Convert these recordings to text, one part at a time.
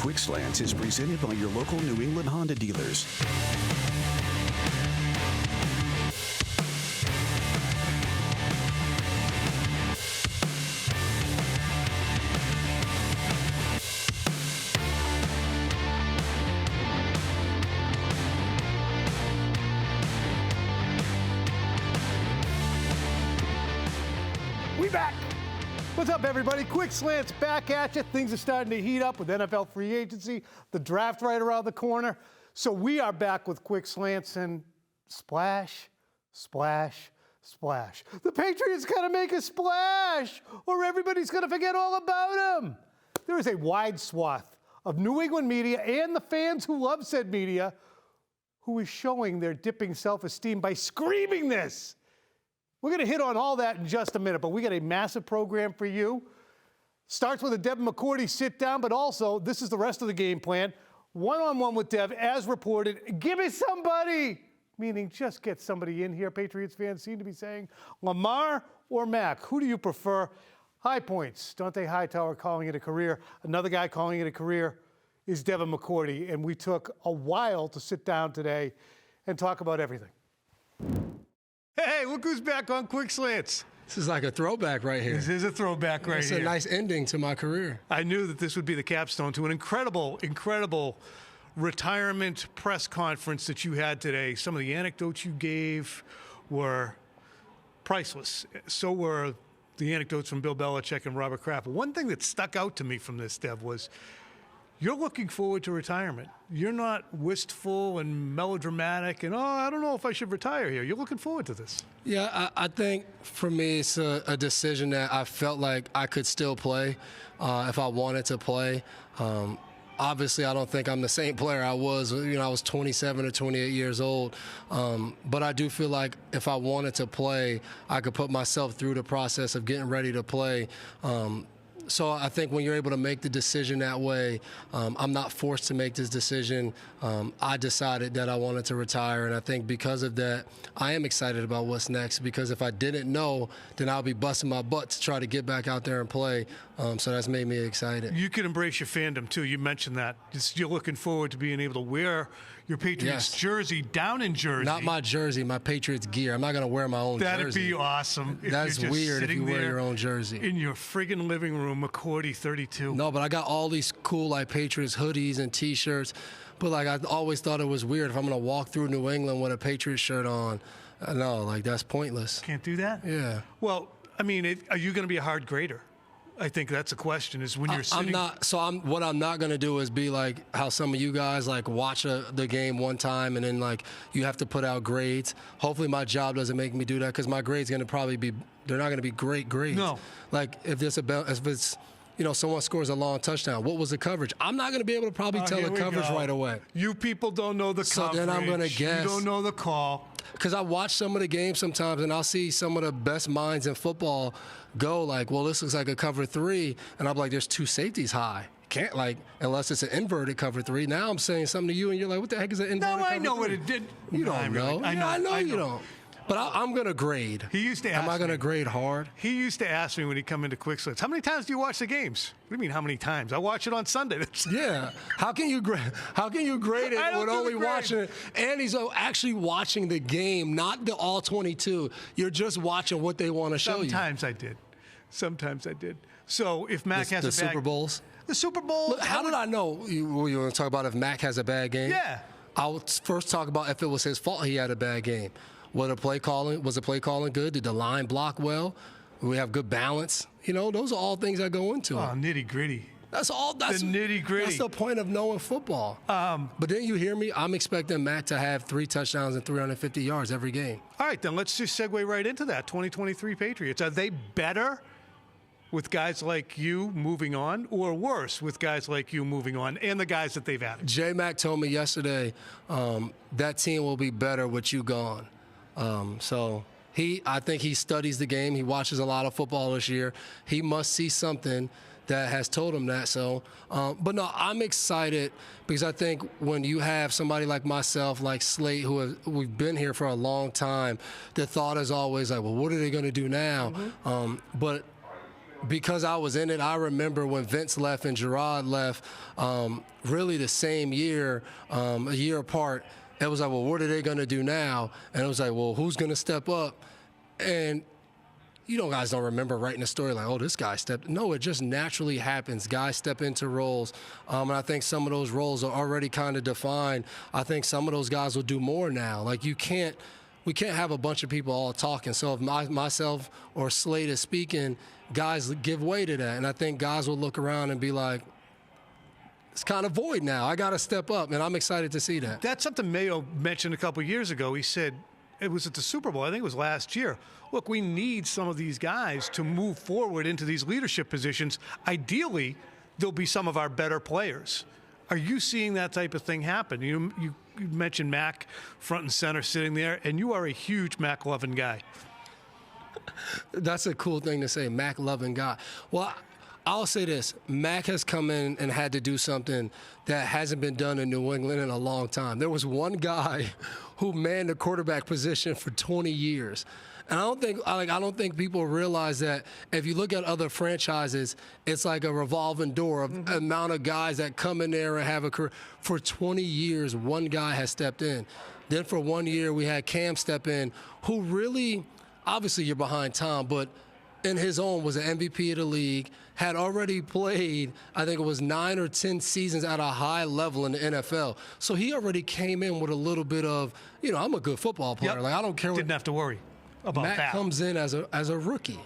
Quick Slants is presented by your local New England Honda dealers. We back. What's up, everybody? Quick Slants back at you. Things are starting to heat up with NFL free agency, the draft right around the corner. So we are back with Quick Slants and splash, splash, splash. The Patriots got to make a splash or everybody's going to forget all about them. There is a wide swath of New England media and the fans who love said media who is showing their dipping self-esteem by screaming this. We're going to hit on all that in just a minute, but we got a massive program for you. Starts with a Devin McCourty sit-down, but also this is the rest of the game plan. One-on-one with Dev, as reported. Give me somebody, meaning just get somebody in here. Patriots fans seem to be saying Lamar or Mac. Who do you prefer? High points. Dante Hightower calling it a career. Another guy calling it a career is Devin McCourty, and we took a while to sit down today and talk about everything. Hey, look who's back on Quick Slants. This is like a throwback right here. This is a throwback right here. It's a nice ending to my career. I knew that this would be the capstone to an incredible, incredible retirement press conference that you had today. Some of the anecdotes you gave were priceless. So were the anecdotes from Bill Belichick and Robert Kraft. One thing that stuck out to me from this, Dev, was you're looking forward to retirement. You're not wistful and melodramatic and, I don't know if I should retire here. You're looking forward to this. Yeah, I think for me it's a decision that I felt like I could still play if I wanted to play. Obviously, I don't think I'm the same player I was. I was 27 or 28 years old. But I do feel like if I wanted to play, I could put myself through the process of getting ready to play. So I think when you're able to make the decision that way, I'm not forced to make this decision. I decided that I wanted to retire, and I think because of that, I am excited about what's next, because if I didn't know, then I'll be busting my butt to try to get back out there and play. So that's made me excited. You can embrace your fandom, too. You mentioned that. You're looking forward to being able to wear your Patriots jersey down in Jersey. Not my jersey, my Patriots gear. I'm not going to wear my own jersey. That'd be awesome. That's weird if you wear your own jersey. In your friggin' living room, McCourty 32. No, but I got all these cool Patriots hoodies and T-shirts. But I always thought it was weird if I'm going to walk through New England with a Patriots shirt on. No, that's pointless. Can't do that? Yeah. Well, are you going to be a hard grader? I think that's the question, is when you're sitting. I'm not. So what I'm not going to do is be like how some of you guys watch the game one time and then you have to put out grades. Hopefully my job doesn't make me do that, because my grades going to probably be, they're not going to be great grades. No. If it's someone scores a long touchdown, what was the coverage? I'm not going to be able to probably tell the coverage right away. You people don't know the coverage. So then I'm going to guess. You don't know the call. Because I watch some of the games sometimes, and I'll see some of the best minds in football go well, this looks like a cover 3, and I'm like, there's 2 safeties high. Can't unless it's an inverted cover 3. Now I'm saying something to you, and you're like, what the heck is an inverted cover 3? No, I know what it did. You don't know. I know you don't. But I'm going to grade. He used to ask Am I going to grade hard? He used to ask me when he'd come into Quick Slants, how many times do you watch the games? What do you mean, how many times? I watch it on Sunday. Yeah. How can you grade it with only watching it? And he's actually watching the game, not the all 22. You're just watching what they want to show you. Sometimes I did. So if Mac has a bad... The Super Bowls? The Super Bowls? Look, how did I know? You want to talk about if Mac has a bad game? Yeah. I'll first talk about if it was his fault he had a bad game. Was the play calling good? Did the line block well? Do we have good balance? Those are all things that go into it. Oh, nitty-gritty. That's all. That's the nitty-gritty. That's the point of knowing football. But then you hear me? I'm expecting Mac to have 3 touchdowns and 350 yards every game. All right, then let's just segue right into that. 2023 Patriots. Are they better with guys like you moving on, or worse with guys like you moving on and the guys that they've added? J-Mac told me yesterday that team will be better with you gone. I think he studies the game. He watches a lot of football this year. He must see something that has told him that. But no, I'm excited because I think when you have somebody like myself, like Slate, we've been here for a long time, the thought is always well, what are they going to do now? But because I was in it, I remember when Vince left and Gerard left, really the same year, a year apart. It was like, well, what are they going to do now? And it was like, well, who's going to step up? And guys don't remember writing a story like, oh, this guy stepped. No, it just naturally happens. Guys step into roles. And I think some of those roles are already kind of defined. I think some of those guys will do more now. Like, we can't have a bunch of people all talking. So if myself or Slade is speaking, guys give way to that. And I think guys will look around and be like, it's kind of void now. I got to step up, and I'm excited to see that. That's something Mayo mentioned a couple years ago. He said, it was at the Super Bowl, I think it was last year. Look, we need some of these guys to move forward into these leadership positions. Ideally, they'll be some of our better players. Are you seeing that type of thing happen? You mentioned Mac front and center sitting there, and you are a huge Mac-loving guy. That's a cool thing to say, Mac-loving guy. Well, I'll say this. Mac has come in and had to do something that hasn't been done in New England in a long time. There was one guy who manned the quarterback position for 20 years. And I don't think people realize that if you look at other franchises, it's like a revolving door of amount of guys that come in there and have a career. For 20 years, one guy has stepped in. Then for 1 year, we had Cam step in, who really, obviously you're behind Tom, but in his own was an MVP of the league, had already played, I think it was 9 or 10 seasons at a high level in the NFL. So he already came in with a little bit of, I'm a good football player. Yep. Like, I don't care what. Didn't have to worry about Matt that. comes in as a rookie,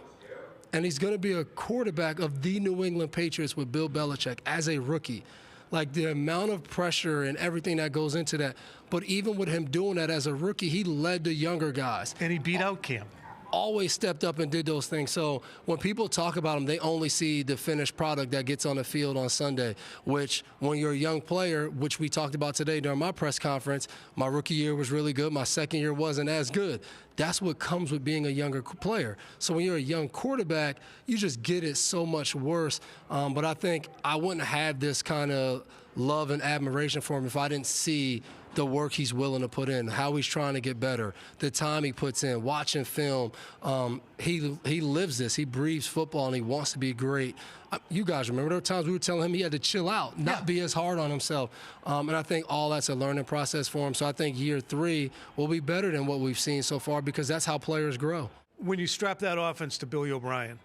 and he's going to be a quarterback of the New England Patriots with Bill Belichick as a rookie. Like, the amount of pressure and everything that goes into that. But even with him doing that as a rookie, he led the younger guys. And he beat out Cam. Always stepped up and did those things. So when people talk about him, they only see the finished product that gets on the field on Sunday, which when you're a young player, which we talked about today during my press conference, my rookie year was really good. My second year wasn't as good. That's what comes with being a younger player. So when you're a young quarterback, you just get it so much worse. But I think I wouldn't have this kind of love and admiration for him if I didn't see the work he's willing to put in, how he's trying to get better, the time he puts in, watching film. He lives this. He breathes football, and he wants to be great. You guys remember there were times we were telling him he had to chill out, not be as hard on himself. And I think all that's a learning process for him. So I think year 3 will be better than what we've seen so far because that's how players grow. When you strap that offense to Billy O'Brien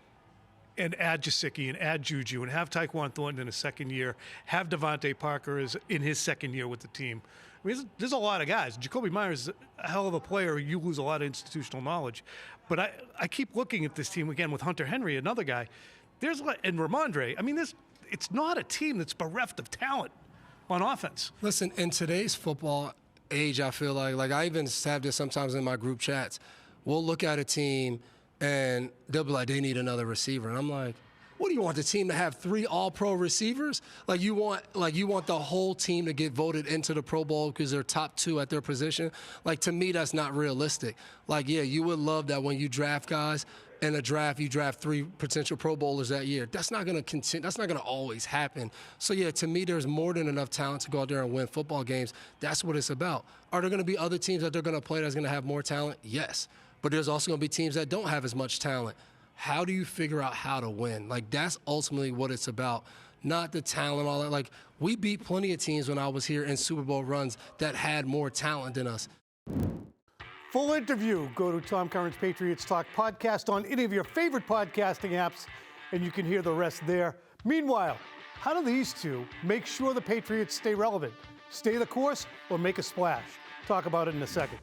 and add Gesicki and add Juju and have Tyquan Thornton in his second year, have Devontae Parker in his second year with the team, I mean, there's a lot of guys. Jacoby Myers is a hell of a player. You lose a lot of institutional knowledge. But I keep looking at this team again with Hunter Henry, another guy. And Ramondre. I mean, it's not a team that's bereft of talent on offense. Listen, in today's football age, I feel like I even have this sometimes in my group chats. We'll look at a team, and they'll be like, they need another receiver. And I'm like, what do you want, the team to have 3 all-pro receivers? Like you want the whole team to get voted into the Pro Bowl because they're top 2 at their position? Like, to me, that's not realistic. Like, yeah, you would love that when you draft guys in a draft, you draft 3 potential Pro Bowlers that year. That's not going to continue. That's not going to always happen. So, yeah, to me, there's more than enough talent to go out there and win football games. That's what it's about. Are there going to be other teams that they're going to play that's going to have more talent? Yes. But there's also going to be teams that don't have as much talent. How do you figure out how to win? Like, that's ultimately what it's about, not the talent, all that. Like, we beat plenty of teams when I was here in Super Bowl runs that had more talent than us. Full interview. Go to Tom Curran's Patriots Talk podcast on any of your favorite podcasting apps, and you can hear the rest there. Meanwhile, how do these two make sure the Patriots stay relevant? Stay the course or make a splash? Talk about it in a second.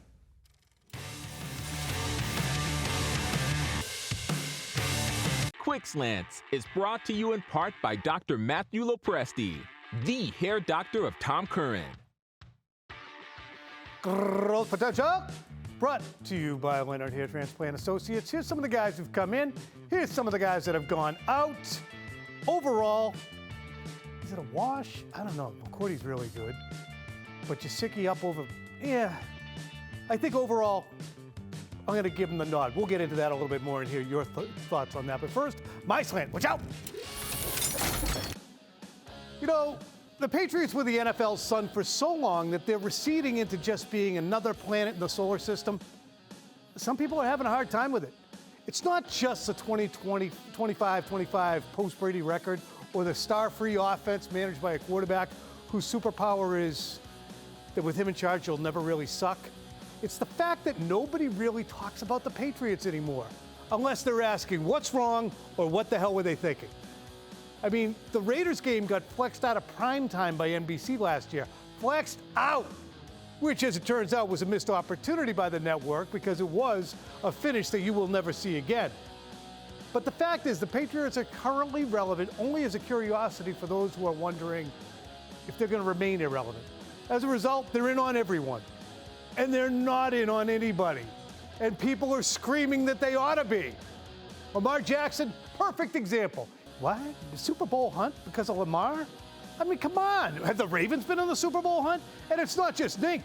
Quick Slants is brought to you in part by Dr. Matthew Lopresti, the hair doctor of Tom Curran. Growth potential. Brought to you by Leonard Hair Transplant Associates. Here's some of the guys who've come in. Here's some of the guys that have gone out. Overall, is it a wash? I don't know. McCourty's really good. But Gesicki up over, I think overall, I'm going to give him the nod. We'll get into that a little bit more and hear your thoughts on that. But first, my slant. Watch out! You know, the Patriots were the NFL's son for so long that they're receding into just being another planet in the solar system. Some people are having a hard time with it. It's not just the 25-25 post-Brady record or the star-free offense managed by a quarterback whose superpower is that with him in charge, you'll never really suck. It's the fact that nobody really talks about the Patriots anymore, unless they're asking what's wrong or what the hell were they thinking. I mean, the Raiders game got flexed out of prime time by NBC last year. Flexed out, which, as it turns out, was a missed opportunity by the network because it was a finish that you will never see again. But the fact is, the Patriots are currently relevant only as a curiosity for those who are wondering if they're going to remain irrelevant. As a result, they're in on everyone, and they're not in on anybody. And people are screaming that they ought to be. Lamar Jackson, perfect example. What? The Super Bowl hunt because of Lamar? I mean, come on. Have the Ravens been on the Super Bowl hunt? And it's not just Nink.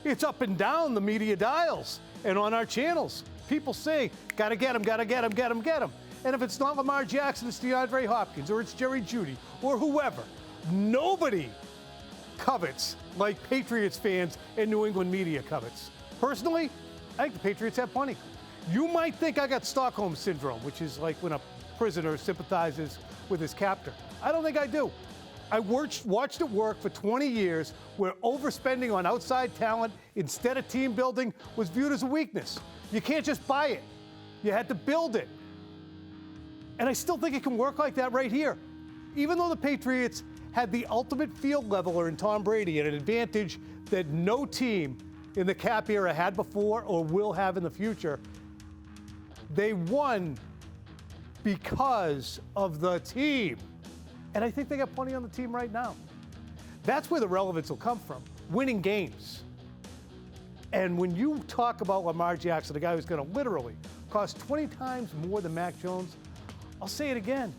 It's up and down the media dials and on our channels. People say, gotta get him, gotta get him, get him, get him. And if it's not Lamar Jackson, it's DeAndre Hopkins or it's Jerry Jeudy or whoever. Nobody covets like Patriots fans and New England media covets. Personally, I think the Patriots have plenty. You might think I got Stockholm Syndrome, which is like when a prisoner sympathizes with his captor. I don't think I do. I watched it work for 20 years where overspending on outside talent instead of team building was viewed as a weakness. You can't just buy it. You had to build it. And I still think it can work like that right here. Even though the Patriots had the ultimate field leveler in Tom Brady and an advantage that no team in the cap era had before or will have in the future, they won because of the team. And I think they got plenty on the team right now. That's where the relevance will come from, winning games. And when you talk about Lamar Jackson, a guy who's going to literally cost 20 times more than Mac Jones, I'll say it again.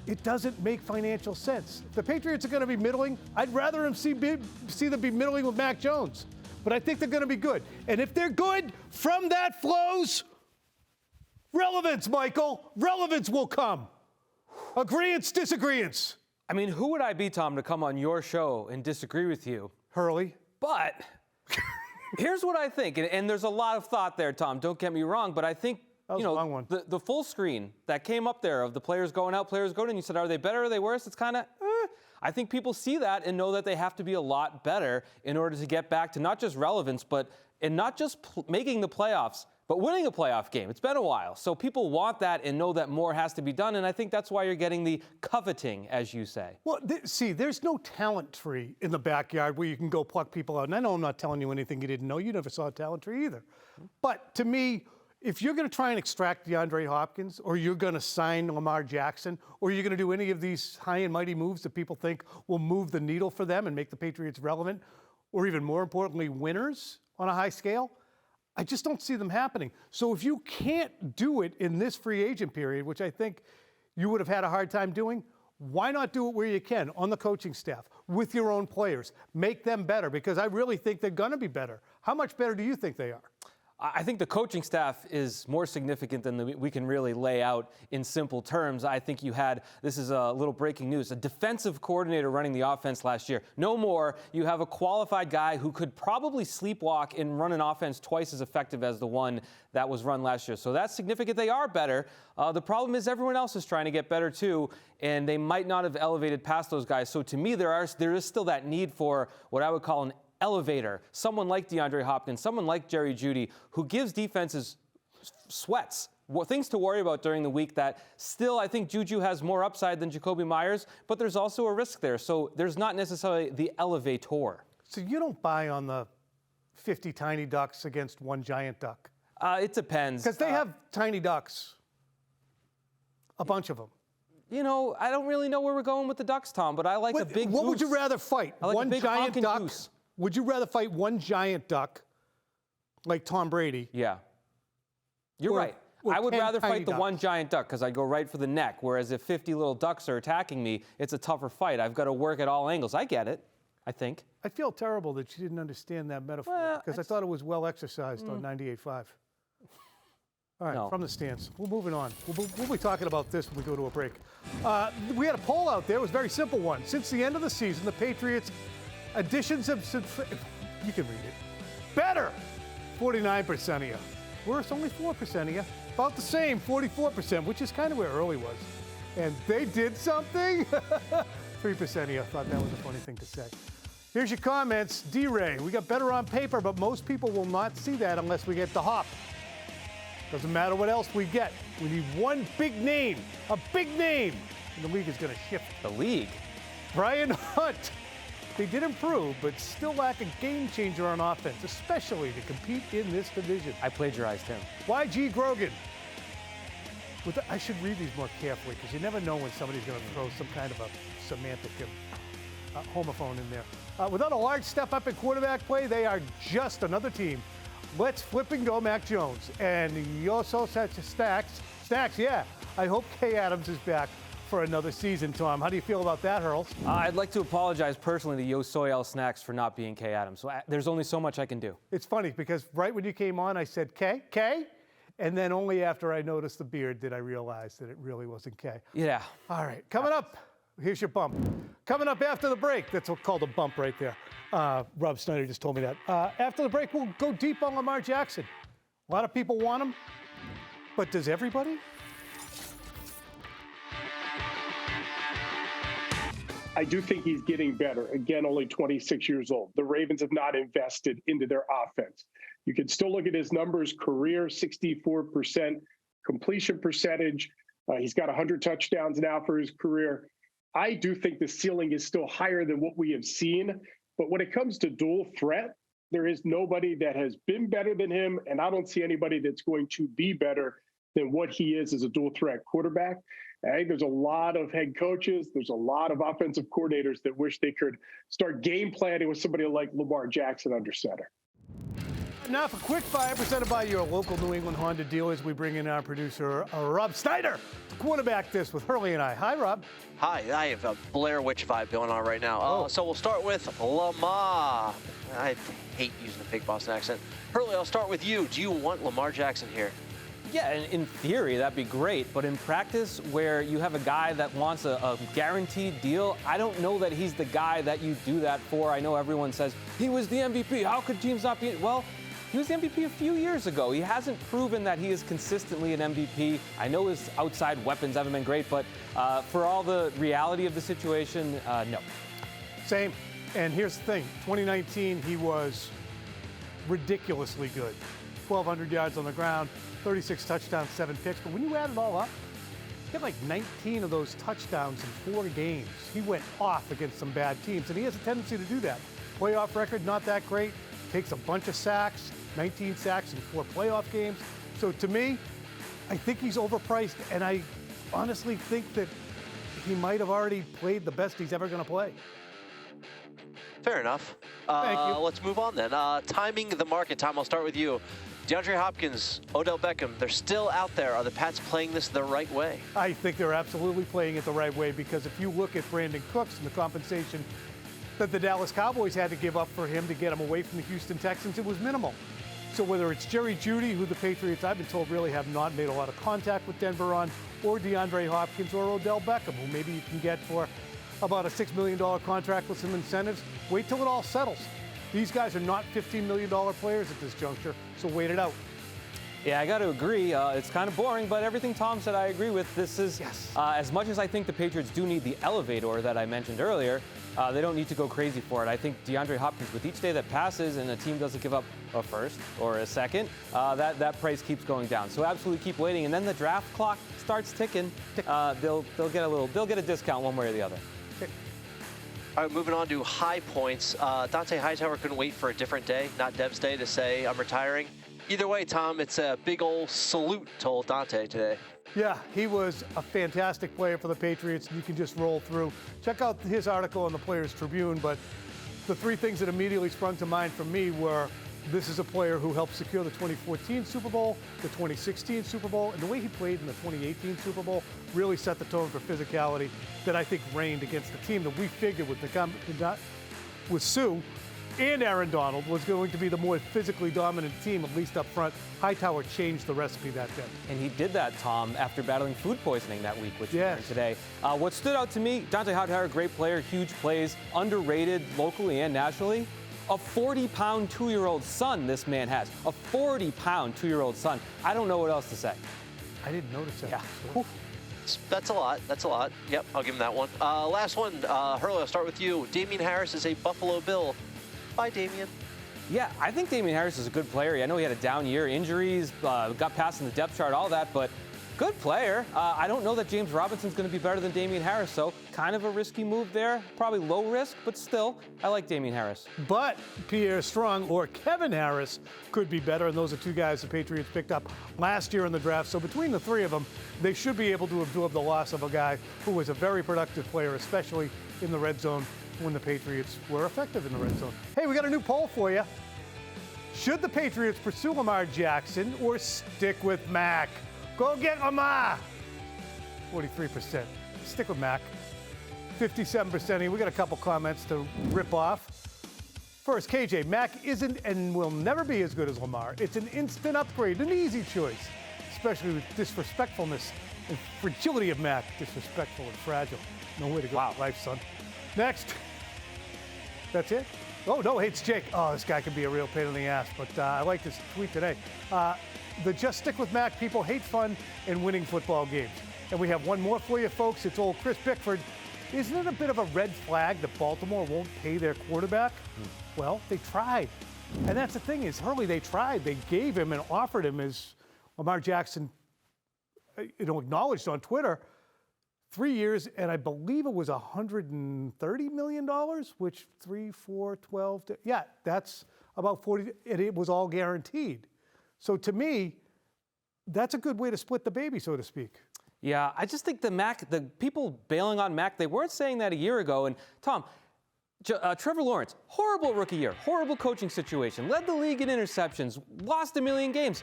It doesn't make financial sense. If the Patriots are going to be middling, I'd rather them see them be middling with Mac Jones. But I think they're going to be good. And if they're good, from that flows relevance, Michael. Relevance will come. Agreeance, disagreeance. I mean, who would I be, Tom, to come on your show and disagree with you? Hurley. But here's what I think, and there's a lot of thought there, Tom. Don't get me wrong, but I think that was a long one. The full screen that came up there of the players going out, players going in, you said, are they better, are they worse? It's kind of, I think people see that and know that they have to be a lot better in order to get back to not just relevance, and not just making the playoffs, but winning a playoff game. It's been a while. So people want that and know that more has to be done. And I think that's why you're getting the coveting, as you say. Well, see, there's no talent tree in the backyard where you can go pluck people out. And I know I'm not telling you anything you didn't know. You never saw a talent tree either. But to me, if you're going to try and extract DeAndre Hopkins, or you're going to sign Lamar Jackson, or you're going to do any of these high and mighty moves that people think will move the needle for them and make the Patriots relevant, or even more importantly, winners on a high scale, I just don't see them happening. So if you can't do it in this free agent period, which I think you would have had a hard time doing, why not do it where you can, on the coaching staff, with your own players? Make them better, because I really think they're going to be better. How much better do you think they are? I think the coaching staff is more significant than we can really lay out in simple terms. I think you had, this is a little breaking news, a defensive coordinator running the offense last year. No more. You have a qualified guy who could probably sleepwalk and run an offense twice as effective as the one that was run last year. So that's significant. They are better. The problem is everyone else is trying to get better too, and they might not have elevated past those guys. So to me, there is still that need for what I would call an elevator, someone like DeAndre Hopkins, someone like Jerry Jeudy, who gives defenses sweats, things to worry about during the week that still I think Juju has more upside than Jacoby Myers, but there's also a risk there. So there's not necessarily the elevator. So you don't buy on the 50 tiny ducks against one giant duck? It depends. Because they have tiny ducks, a bunch of them. You know, I don't really know where we're going with the ducks, Tom, but I like a big What goose. would you rather fight? I like One a big giant honking duck? goose. Would you rather fight one giant duck like Tom Brady? Yeah. You're right. I would rather fight the one giant duck because I'd go right for the neck, whereas if 50 little ducks are attacking me, it's a tougher fight. I've got to work at all angles. I get it, I think. I feel terrible that you didn't understand that metaphor because I thought it was well exercised on 98.5. All right, from the stands. We're moving on. We'll be talking about this when we go to a break. We had a poll out there. It was a very simple one. Since the end of the season, the Patriots' additions have, you can read it, better, 49% of you. Worse, only 4% of you. About the same, 44%, which is kind of where Hurley was. And they did something? 3% here. I thought that was a funny thing to say. Here's your comments. D-Ray, we got better on paper, but most people will not see that unless we get the hop. Doesn't matter what else we get. We need one big name, a big name, and the league is going to shift. The league? Brian Hunt. They did improve, but still lack a game changer on offense, especially to compete in this division. I plagiarized him. YG Grogan. I should read these more carefully because you never know when somebody's going to throw some kind of a semantic homophone in there. Without a large step up in quarterback play, they are just another team. Let's flip and go Mac Jones. And Yoso Stacks, yeah. I hope Kay Adams is back for another season, Tom. How do you feel about that, Hurls? I'd like to apologize personally to Yo Soy Snacks for not being Kay Adams. So there's only so much I can do. It's funny because right when you came on, I said K, and then only after I noticed the beard did I realize that it really wasn't K. Yeah. All right, coming up, here's your bump. Coming up after the break, that's called a bump right there. Rob Snyder just told me that. After the break, we'll go deep on Lamar Jackson. A lot of people want him, but does everybody? I do think he's getting better. Again, only 26 years old. The Ravens have not invested into their offense. You can still look at his numbers, career 64% completion percentage. He's got 100 touchdowns now for his career. I do think the ceiling is still higher than what we have seen. But when it comes to dual threat, there is nobody that has been better than him, and I don't see anybody that's going to be better than what he is as a dual threat quarterback. I think there's a lot of head coaches, there's a lot of offensive coordinators that wish they could start game planning with somebody like Lamar Jackson under center. Now for Quick Fire, presented by your local New England Honda dealers, we bring in our producer, Rob Snyder, to quarterback this with Hurley and I. Hi, Rob. Hi, I have a Blair Witch vibe going on right now. So we'll start with Lamar. I hate using the big Boston accent. Hurley, I'll start with you. Do you want Lamar Jackson here? Yeah, in theory, that'd be great. But in practice, where you have a guy that wants a guaranteed deal, I don't know that he's the guy that you do that for. I know everyone says, he was the MVP. How could teams not be? Well, he was the MVP a few years ago. He hasn't proven that he is consistently an MVP. I know his outside weapons haven't been great, but for all the reality of the situation, no. Same. And here's the thing. 2019, he was ridiculously good. 1,200 yards on the ground, 36 touchdowns, 7 picks. But when you add it all up, he had like 19 of those touchdowns in 4 games. He went off against some bad teams, and he has a tendency to do that. Playoff record, not that great. Takes a bunch of sacks, 19 sacks in 4 playoff games. So to me, I think he's overpriced, and I honestly think that he might have already played the best he's ever going to play. Fair enough. Thank you. Let's move on then. Timing the market. Tom, I'll start with you. DeAndre Hopkins, Odell Beckham, they're still out there. Are the Pats playing this the right way? I think they're absolutely playing it the right way because if you look at Brandon Cooks and the compensation that the Dallas Cowboys had to give up for him to get him away from the Houston Texans, it was minimal. So whether it's Jerry Jeudy, who the Patriots, I've been told, really have not made a lot of contact with Denver on, or DeAndre Hopkins or Odell Beckham, who maybe you can get for about a $6 million contract with some incentives, wait till it all settles. These guys are not $15 million players at this juncture, so wait it out. Yeah, I got to agree. It's kind of boring, but everything Tom said I agree with. This is, as much as I think the Patriots do need the elevator that I mentioned earlier, they don't need to go crazy for it. I think DeAndre Hopkins, with each day that passes and a team doesn't give up a first or a second, that price keeps going down. So absolutely keep waiting, and then the draft clock starts ticking. They'll get a discount one way or the other. All right, moving on to high points. Dante Hightower couldn't wait for a different day, not Dev's day, to say I'm retiring. Either way, Tom, it's a big old salute to old Dante today. Yeah, he was a fantastic player for the Patriots. You can just roll through. Check out his article in the Players Tribune, but the 3 things that immediately sprung to mind for me were this is a player who helped secure the 2014 Super Bowl, the 2016 Super Bowl, and the way he played in the 2018 Super Bowl really set the tone for physicality that I think reigned against the team that we figured with Sue and Aaron Donald was going to be the more physically dominant team, at least up front. Hightower changed the recipe that day. And he did that, Tom, after battling food poisoning that week, which we learned today. What stood out to me, Dante Hightower, great player, huge plays, underrated locally and nationally. A 40-pound 2-year-old son this man has. A 40-pound 2-year-old son. I don't know what else to say. I didn't notice that. Yeah. That's a lot. That's a lot. Yep, I'll give him that one. Last one, Hurley, I'll start with you. Damien Harris is a Buffalo Bill. Bye, Damien. Yeah, I think Damien Harris is a good player. I know he had a down year, injuries, got past in the depth chart, all that, but good player. I don't know that James Robinson's going to be better than Damien Harris, so kind of a risky move there. Probably low risk, but still, I like Damien Harris. But Pierre Strong or Kevin Harris could be better, and those are two guys the Patriots picked up last year in the draft. So between the three of them, they should be able to absorb the loss of a guy who was a very productive player, especially in the red zone when the Patriots were effective in the red zone. Hey, we got a new poll for you. Should the Patriots pursue Lamar Jackson or stick with Mac? Go get Lamar! 43%. Stick with Mac. 57%. We got a couple comments to rip off. First, KJ, Mac isn't and will never be as good as Lamar. It's an instant upgrade, an easy choice, especially with disrespectfulness and fragility of Mac. Disrespectful and fragile. No way to go in life, son. Next. That's it? Oh, no, hey, it's Jake. Oh, this guy can be a real pain in the ass, but I like this tweet today. The Just Stick with Mac people hate fun and winning football games. And we have one more for you, folks. It's old Chris Bickford. Isn't it a bit of a red flag that Baltimore won't pay their quarterback? Well, they tried. And that's the thing is, Hurley, they tried. They gave him and offered him, as Lamar Jackson acknowledged on Twitter, 3 years, and I believe it was $130 million, which 3, 4, 12, yeah, that's about 40, and it was all guaranteed. So to me, that's a good way to split the baby, so to speak. Yeah, I just think the people bailing on Mac, they weren't saying that a year ago. And Tom, Trevor Lawrence, horrible rookie year, horrible coaching situation, led the league in interceptions, lost a million games.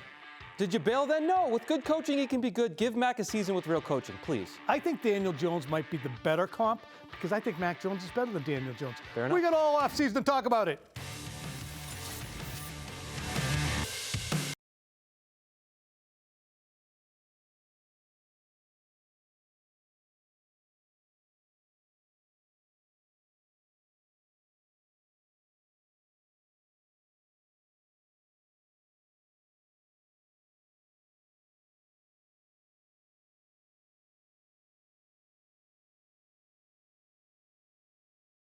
Did you bail then? No. With good coaching, he can be good. Give Mac a season with real coaching, please. I think Daniel Jones might be the better comp because I think Mac Jones is better than Daniel Jones. Fair enough. We got all offseason to talk about it.